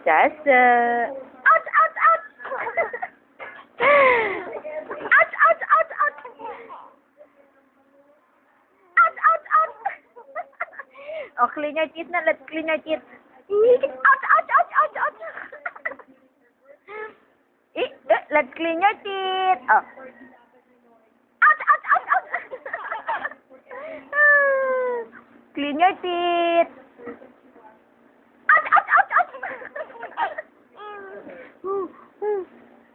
Sasa. Ouch, ouch, ouch! Ouch, ouch, ouch, ouch! Ouch, ouch, ouch! Oh, clean your teeth na. Let's clean your teeth. Ouch, ouch, ouch, ouch, ouch! Let's clean your teeth. Oh. Ouch, ouch, ouch, ouch! Clean your teeth. Ouch, ouch, ouch, ouch!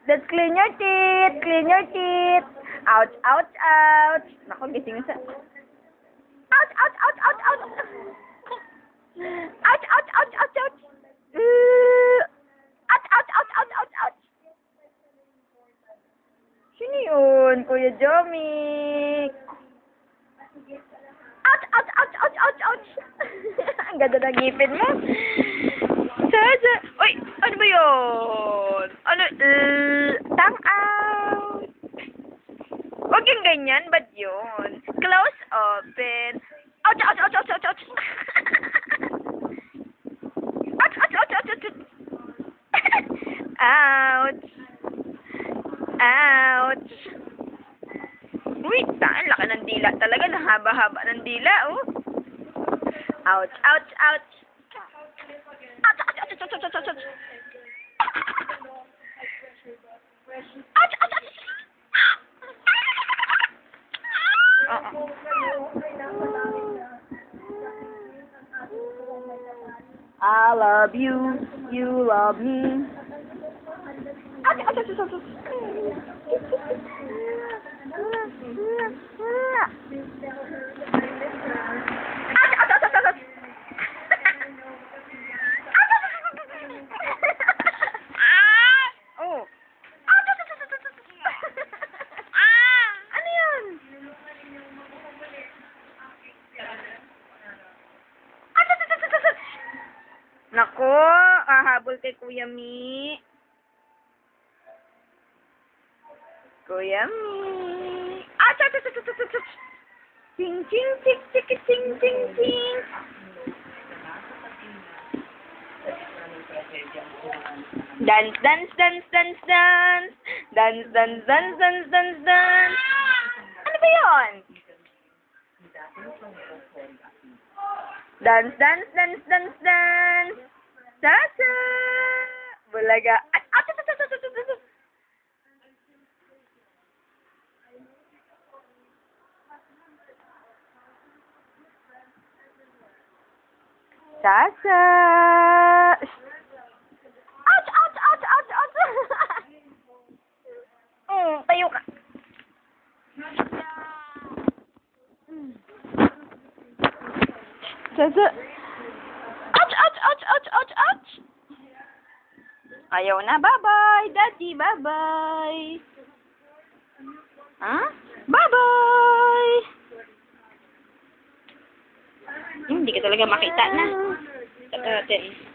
Let's clean your teeth. Clean your teeth. Ouch, ouch, ouch. Naku, gising siya. Ouch, ouch, ouch, ouch, ouch. Ouch, ouch, ouch, ouch, ouch. Ouch, ouch, ouch, ouch, ouch, ouch. Sino yun, Kuya Jomik? Ouch, ouch, ouch, ouch, ouch, ouch. Ang ganda ng ngipin mo. Sasa. Uy, ano ba yun? Ano? Tang out. Huwag yung ganyan. Ba't yun? Close, open. Ouch, ouch, ouch, ouch, ouch, ouch. Ouch, ouch, ouch, ouch, ouch. Ouch. Ouch. Uy, saan? Laki ng dila talaga. Nahaba-haba ng dila, oh. Ouch, ouch, ouch. Ouch, ouch, ouch, ouch, ouch, ouch, ouch. Ouch, ouch, ouch. I love you. You love me. Ouch, ouch, ouch, ouch, ouch. Nako, hahabol kay Kuya Mi. Kuya Mi. Ah, cha cha cha cha cha cha. Ting ting ting ting ting ting ting. Dance dance dance dance dance. Dance dance dance dance dance dance. Ano ba 'yon? Dance, dance, dance, dance, dance. Sasa. Bulaga. Sasa. Ouch, ouch, ouch, ouch, ouch. Tayo ka. Sasa. Ouch, ouch, ouch, ouch, ouch, ouch. Ayaw na. Bye-bye, Daddy. Bye-bye. Huh? Bye-bye. Hindi ka talaga makita na. Tatatin.